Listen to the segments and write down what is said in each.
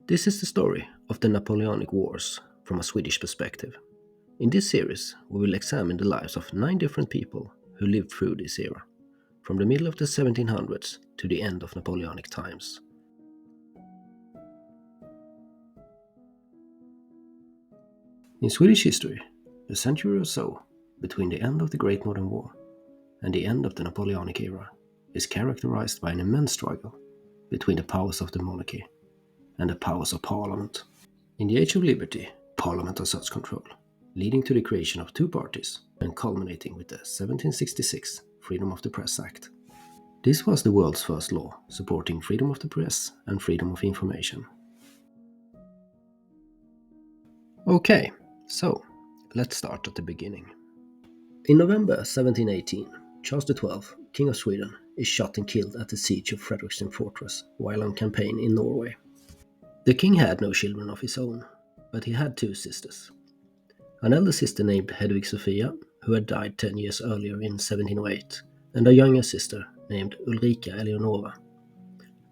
This is the story of the Napoleonic Wars from a Swedish perspective. In this series, we will examine the lives of 9 different people who lived through this era, from the middle of the 1700s to the end of Napoleonic times. In Swedish history, a century or so between the end of the Great Northern War and the end of the Napoleonic era is characterized by an immense struggle between the powers of the monarchy and the powers of Parliament. In the Age of Liberty, Parliament asserts control, leading to the creation of 2 parties and culminating with the 1766 Freedom of the Press Act. This was the world's first law supporting freedom of the press and freedom of information. Okay, so let's start at the beginning. In November 1718, Charles XII, King of Sweden, is shot and killed at the siege of Fredriksten Fortress while on campaign in Norway. The king had no children of his own, but he had 2 sisters. An elder sister named Hedvig Sofia, who had died 10 years earlier in 1708, and a younger sister named Ulrika Eleonora.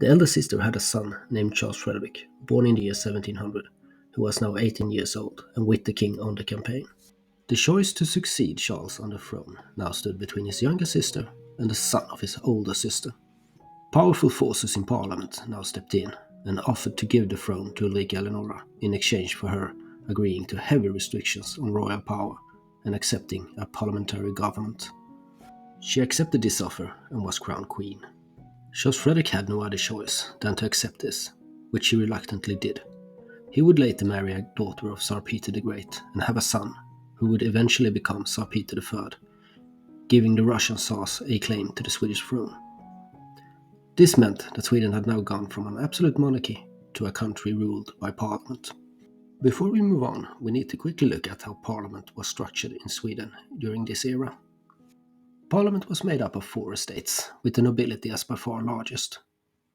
The elder sister had a son named Charles Frederick, born in the year 1700, who was now 18 years old and with the king on the campaign. The choice to succeed Charles on the throne now stood between his younger sister and the son of his older sister. Powerful forces in Parliament now stepped in and offered to give the throne to Ulrika Eleonora in exchange for her agreeing to heavy restrictions on royal power and accepting a parliamentary government. She accepted this offer and was crowned queen. Charles Frederick had no other choice than to accept this, which he reluctantly did. He would later marry a daughter of Tsar Peter the Great and have a son, who would eventually become Tsar Peter III, giving the Russian Tsars a claim to the Swedish throne. This meant that Sweden had now gone from an absolute monarchy to a country ruled by Parliament. Before we move on, we need to quickly look at how Parliament was structured in Sweden during this era. Parliament was made up of 4 estates, with the nobility as by far largest.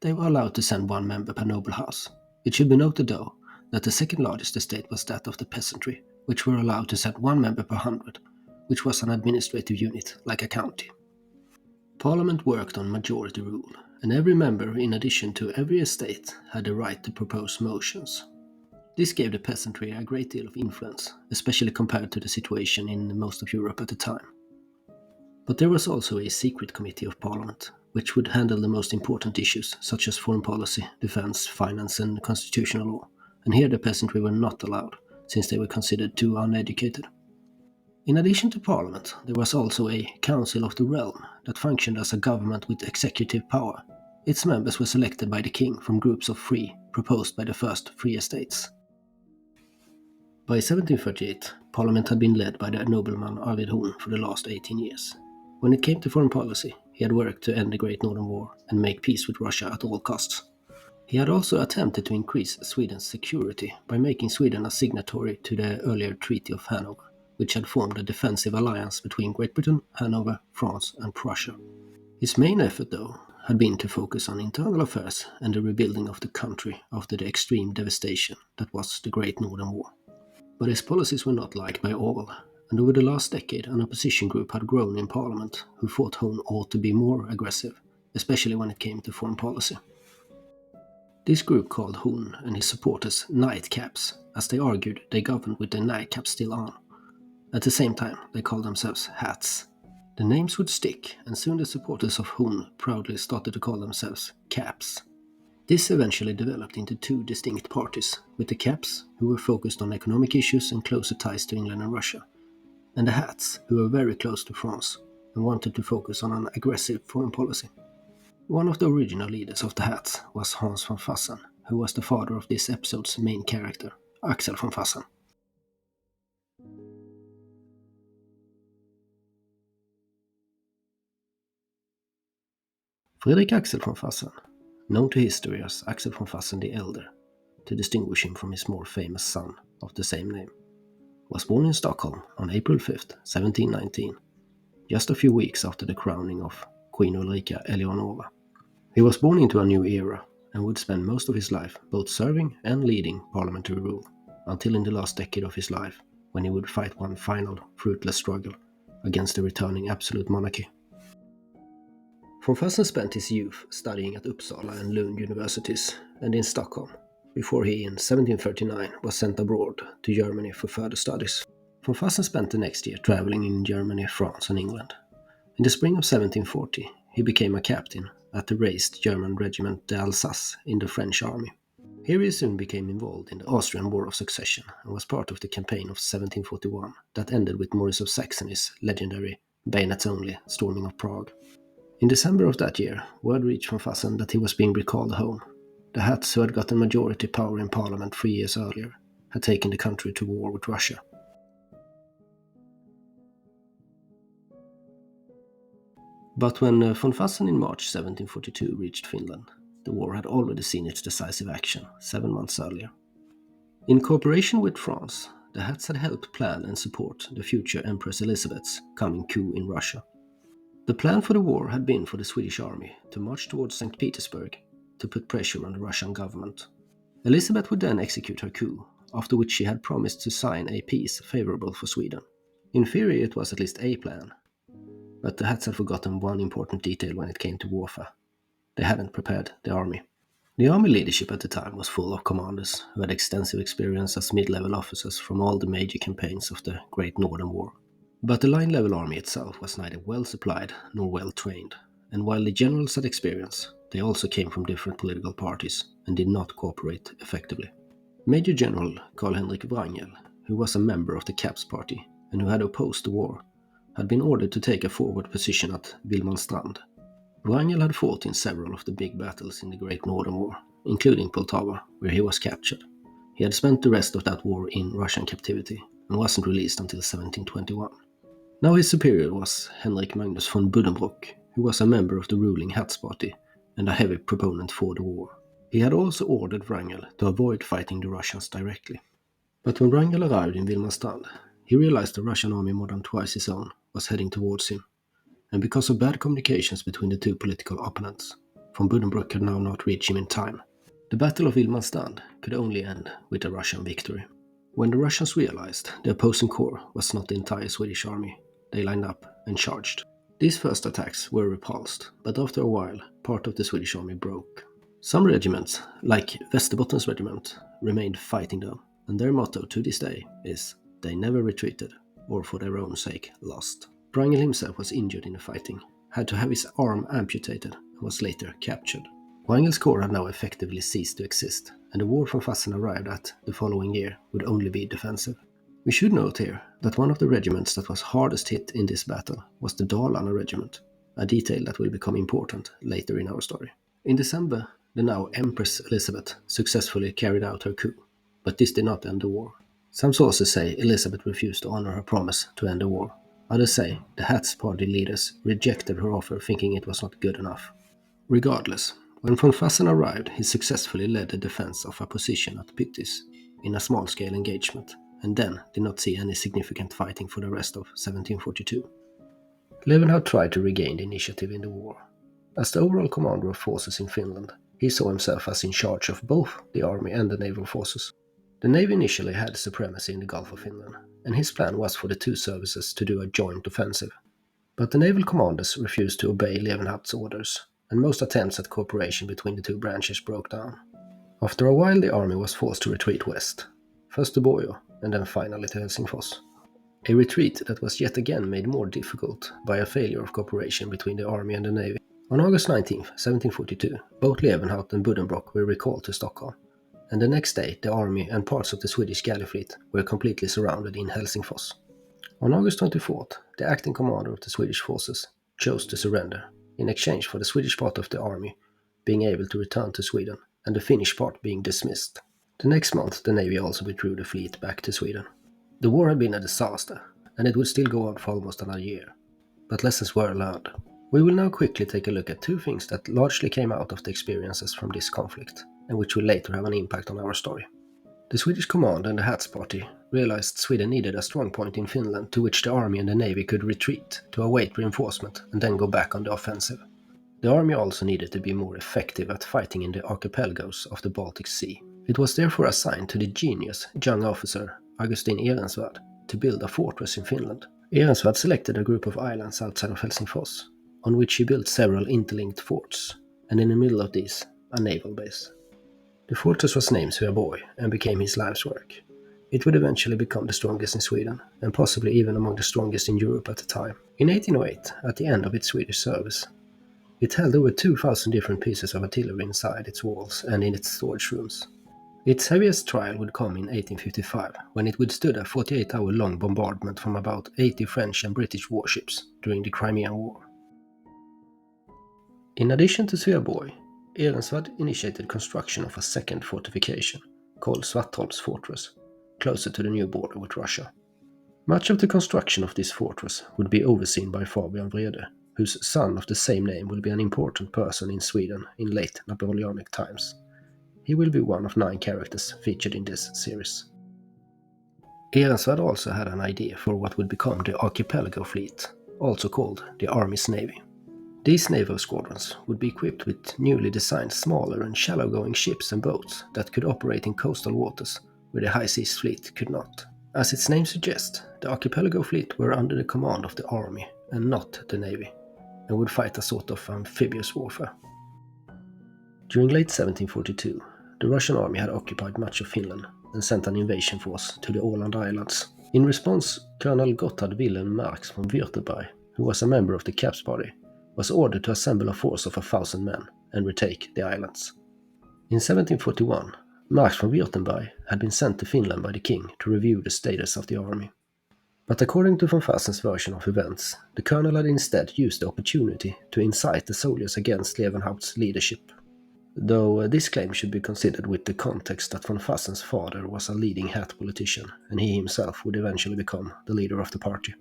They were allowed to send 1 member per noble house. It should be noted though, that the second largest estate was that of the peasantry, which were allowed to send 1 member per 100, which was an administrative unit like a county. Parliament worked on majority rule, and every member, in addition to every estate, had the right to propose motions. This gave the peasantry a great deal of influence, especially compared to the situation in most of Europe at the time. But there was also a secret committee of Parliament, which would handle the most important issues such as foreign policy, defense, finance and constitutional law, and here the peasantry were not allowed, since they were considered too uneducated. In addition to Parliament, there was also a Council of the Realm that functioned as a government with executive power. Its members were selected by the king from groups of 3 proposed by the first 3 estates. By 1738, Parliament had been led by the nobleman Arvid Horn for the last 18 years. When it came to foreign policy, he had worked to end the Great Northern War and make peace with Russia at all costs. He had also attempted to increase Sweden's security by making Sweden a signatory to the earlier Treaty of Hanover, which had formed a defensive alliance between Great Britain, Hanover, France and Prussia. His main effort, though, had been to focus on internal affairs and the rebuilding of the country after the extreme devastation that was the Great Northern War. But his policies were not liked by all, and over the last decade an opposition group had grown in Parliament who thought Horn ought to be more aggressive, especially when it came to foreign policy. This group called Horn and his supporters nightcaps, as they argued they governed with their nightcaps still on. At the same time, they called themselves hats. The names would stick, and soon the supporters of Horn proudly started to call themselves caps. This eventually developed into 2 distinct parties, with the caps, who were focused on economic issues and closer ties to England and Russia, and the hats, who were very close to France and wanted to focus on an aggressive foreign policy. One of the original leaders of the hats was Hans von Fersen, who was the father of this episode's main character, Axel von Fersen. Fredrik Axel von Fersen, known to history as Axel von Fersen the Elder, to distinguish him from his more famous son of the same name, was born in Stockholm on April 5, 1719, just a few weeks after the crowning of Queen Ulrika Eleonora. He was born into a new era and would spend most of his life both serving and leading parliamentary rule, until in the last decade of his life, when he would fight one final fruitless struggle against the returning absolute monarchy. Von Fersen spent his youth studying at Uppsala and Lund universities and in Stockholm, before he in 1739 was sent abroad to Germany for further studies. Von Fersen spent the next year traveling in Germany, France and England. In the spring of 1740 he became a captain at the raised German regiment d'Alsace in the French army. Here he soon became involved in the Austrian War of Succession and was part of the campaign of 1741 that ended with Maurice of Saxony's legendary bayonets-only storming of Prague. In December of that year, word reached von Fersen that he was being recalled home. The Hats, who had gotten majority power in parliament 3 years earlier, had taken the country to war with Russia. But when von Fersen in March 1742 reached Finland, the war had already seen its decisive action 7 months earlier. In cooperation with France, the Hats had helped plan and support the future Empress Elizabeth's coming coup in Russia. The plan for the war had been for the Swedish army to march towards St. Petersburg to put pressure on the Russian government. Elizabeth would then execute her coup, after which she had promised to sign a peace favorable for Sweden. In theory, it was at least a plan, but the Hats had forgotten one important detail when it came to warfare. They hadn't prepared the army. The army leadership at the time was full of commanders who had extensive experience as mid-level officers from all the major campaigns of the Great Northern War. But the line-level army itself was neither well-supplied nor well-trained, and while the generals had experience, they also came from different political parties and did not cooperate effectively. Major General Karl-Henrik Wrangel, who was a member of the Caps party and who had opposed the war, had been ordered to take a forward position at Wilmanstrand. Wrangel had fought in several of the big battles in the Great Northern War, including Poltava, where he was captured. He had spent the rest of that war in Russian captivity and wasn't released until 1721. Now his superior was Henrik Magnus von Buddenbrook, who was a member of the ruling Hats party and a heavy proponent for the war. He had also ordered Wrangel to avoid fighting the Russians directly. But when Wrangel arrived in Wilmanstrand, he realized the Russian army more than twice his own was heading towards him, and because of bad communications between the two political opponents, von Buddenbrook could now not reach him in time. The Battle of Wilmanstrand could only end with a Russian victory. When the Russians realized the opposing corps was not the entire Swedish army, they lined up and charged. These first attacks were repulsed, but after a while, part of the Swedish army broke. Some regiments, like Västerbotten's regiment, remained fighting though, and their motto to this day is, "They never retreated, or for their own sake lost." Wrangel himself was injured in the fighting, had to have his arm amputated, and was later captured. Wrangel's corps had now effectively ceased to exist, and the war von Fersen arrived at the following year would only be defensive. We should note here that one of the regiments that was hardest hit in this battle was the Dalarna regiment, a detail that will become important later in our story. In December, the now Empress Elizabeth successfully carried out her coup, but this did not end the war. Some sources say Elizabeth refused to honor her promise to end the war. Others say the Hats party leaders rejected her offer thinking it was not good enough. Regardless, when von Fersen arrived, he successfully led the defense of a position at Pyttis in a small-scale engagement, and then did not see any significant fighting for the rest of 1742. Leeuwenhoek tried to regain the initiative in the war. As the overall commander of forces in Finland, he saw himself as in charge of both the army and the naval forces. The navy initially had supremacy in the Gulf of Finland, and his plan was for the two services to do a joint offensive. But the naval commanders refused to obey Leeuwenhoek's orders, and most attempts at cooperation between the two branches broke down. After a while, the army was forced to retreat west, first to Borjo, and then finally to Helsingfors. A retreat that was yet again made more difficult by a failure of cooperation between the army and the navy. On August 19, 1742, both Leeuwenhoek and Buddenbrook were recalled to Stockholm, and the next day the army and parts of the Swedish galley fleet were completely surrounded in Helsingfors. On August 24th, the acting commander of the Swedish forces chose to surrender, in exchange for the Swedish part of the army being able to return to Sweden and the Finnish part being dismissed. The next month the navy also withdrew the fleet back to Sweden. The war had been a disaster, and it would still go on for almost another year, but lessons were learned. We will now quickly take a look at two things that largely came out of the experiences from this conflict, and which will later have an impact on our story. The Swedish command and the Hats party realized Sweden needed a strong point in Finland to which the army and the navy could retreat to await reinforcement and then go back on the offensive. The army also needed to be more effective at fighting in the archipelagos of the Baltic Sea. It was therefore assigned to the genius young officer Augustin Ehrensvärd to build a fortress in Finland. Ehrensvärd selected a group of islands outside of Helsingfors, on which he built several interlinked forts, and in the middle of these, a naval base. The fortress was named Sveaborg and became his life's work. It would eventually become the strongest in Sweden, and possibly even among the strongest in Europe at the time. In 1808, at the end of its Swedish service, it held over 2,000 different pieces of artillery inside its walls and in its storage rooms. Its heaviest trial would come in 1855, when it withstood a 48-hour-long bombardment from about 80 French and British warships during the Crimean War. In addition to Sveaborg, Ehrensvärd initiated construction of a second fortification, called Svartholms Fortress, closer to the new border with Russia. Much of the construction of this fortress would be overseen by Fabian Wrede, whose son of the same name will be an important person in Sweden in late Napoleonic times. He will be one of 9 characters featured in this series. Ehrensvärd also had an idea for what would become the Archipelago Fleet, also called the Army's Navy. These naval squadrons would be equipped with newly designed smaller and shallow-going ships and boats that could operate in coastal waters where the high seas fleet could not. As its name suggests, the Archipelago Fleet were under the command of the army and not the navy, and would fight a sort of amphibious warfare. During late 1742, the Russian army had occupied much of Finland and sent an invasion force to the Åland Islands. In response, Colonel Gotthard Wilhelm Marx von Württemberg, who was a member of the Caps Party, was ordered to assemble a force of 1,000 men and retake the islands. In 1741, Marx von Württemberg had been sent to Finland by the king to review the status of the army. But according to von Fersen's version of events, the colonel had instead used the opportunity to incite the soldiers against Leeuwenhoek's leadership. Though this claim should be considered with the context that von Fersen's father was a leading hat politician and he himself would eventually become the leader of the party.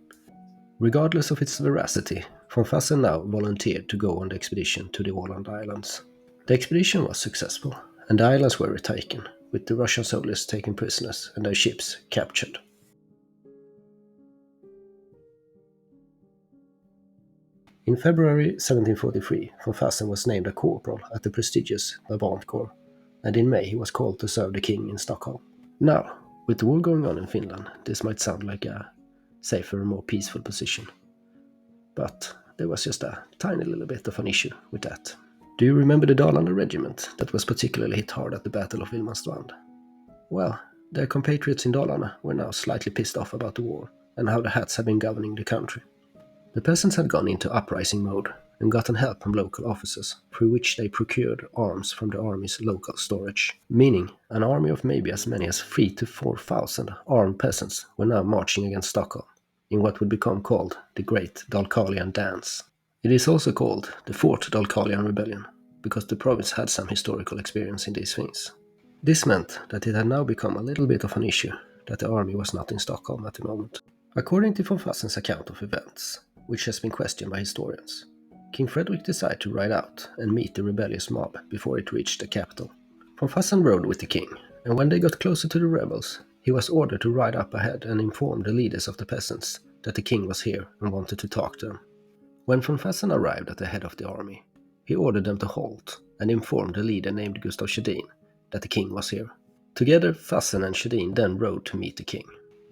Regardless of its veracity, von Fersen now volunteered to go on the expedition to the Åland Islands. The expedition was successful, and the islands were retaken, with the Russian soldiers taken prisoners and their ships captured. In February 1743, von Fersen was named a corporal at the prestigious Brabant Corps, and in May he was called to serve the king in Stockholm. Now, with the war going on in Finland, this might sound like a safer and more peaceful position. But there was just a tiny little bit of an issue with that. Do you remember the Dalarna regiment that was particularly hit hard at the Battle of Wilmanstrand? Well, their compatriots in Dalarna were now slightly pissed off about the war and how the Hats had been governing the country. The peasants had gone into uprising mode and gotten help from local officers, through which they procured arms from the army's local storage, meaning an army of maybe as many as 3,000 to 4,000 armed peasants were now marching against Stockholm in what would become called the Great Dalecarlian Dance. It is also called the Fourth Dalecarlian Rebellion, because the province had some historical experience in these things. This meant that it had now become a little bit of an issue that the army was not in Stockholm at the moment. According to von Fersen's account of events, which has been questioned by historians, King Frederick decided to ride out and meet the rebellious mob before it reached the capital. Von Fersen rode with the king, and when they got closer to the rebels, he was ordered to ride up ahead and inform the leaders of the peasants that the king was here and wanted to talk to them. When von Fersen arrived at the head of the army, he ordered them to halt and informed the leader named Gustav Sjödin that the king was here. Together, Fersen and Sjödin then rode to meet the king.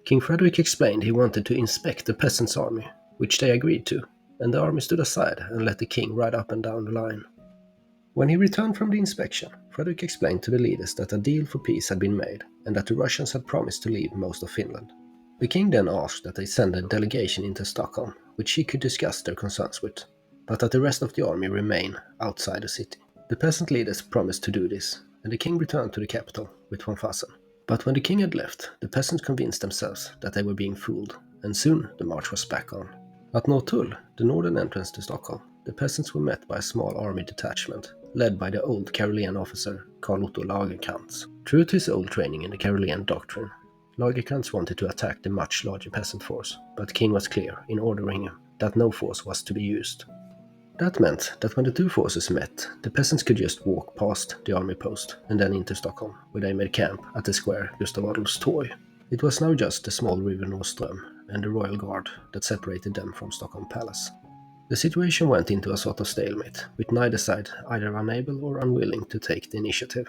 King Frederick explained he wanted to inspect the peasants' army, which they agreed to, and the army stood aside and let the king ride up and down the line. When he returned from the inspection, Frederick explained to the leaders that a deal for peace had been made and that the Russians had promised to leave most of Finland. The king then asked that they send a delegation into Stockholm, which he could discuss their concerns with, but that the rest of the army remain outside the city. The peasant leaders promised to do this, and the king returned to the capital with von Fersen. But when the king had left, the peasants convinced themselves that they were being fooled, and soon the march was back on. At Norrtull, the northern entrance to Stockholm, the peasants were met by a small army detachment, led by the old Carolean officer Carl Otto Lagercrantz. True to his old training in the Carolean doctrine, Lagercrantz wanted to attack the much larger peasant force, but the king was clear in ordering him that no force was to be used. That meant that when the two forces met, the peasants could just walk past the army post and then into Stockholm, where they made camp at the square Gustav Adolfs Torg. It was now just the small river Norrström and the royal guard that separated them from Stockholm Palace. The situation went into a sort of stalemate, with neither side either unable or unwilling to take the initiative.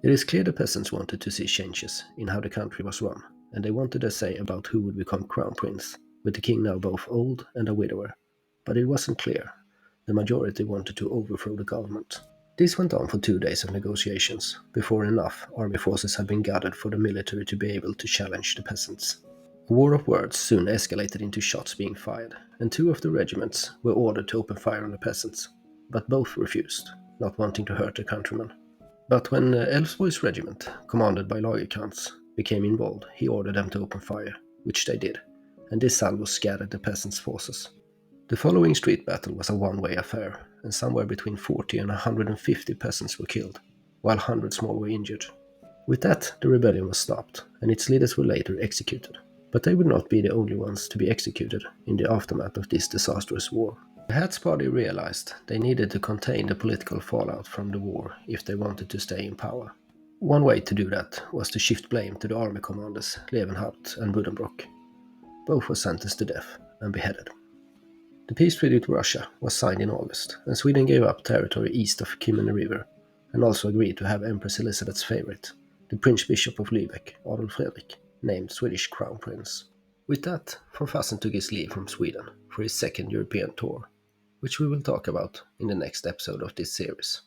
It is clear the peasants wanted to see changes in how the country was run, and they wanted a say about who would become crown prince, with the king now both old and a widower. But it wasn't clear. The majority wanted to overthrow the government. This went on for 2 days of negotiations, before enough army forces had been gathered for the military to be able to challenge the peasants. A war of words soon escalated into shots being fired, and two of the regiments were ordered to open fire on the peasants, but both refused, not wanting to hurt their countrymen. But when Älvsborg's regiment, commanded by Lagerkrantz, became involved, he ordered them to open fire, which they did, and this salvo scattered the peasants' forces. The following street battle was a one-way affair, and somewhere between 40 and 150 peasants were killed, while hundreds more were injured. With that, the rebellion was stopped, and its leaders were later executed. But they would not be the only ones to be executed in the aftermath of this disastrous war. The Hats Party realized they needed to contain the political fallout from the war if they wanted to stay in power. One way to do that was to shift blame to the army commanders Levenhaupt and Buddenbrock. Both were sentenced to death and beheaded. The peace treaty with Russia was signed in August, and Sweden gave up territory east of Kymene River, and also agreed to have Empress Elizabeth's favorite, the Prince Bishop of Lübeck, Adolf Fredrik, named Swedish Crown Prince. With that, von Fersen took his leave from Sweden for his second European tour, which we will talk about in the next episode of this series.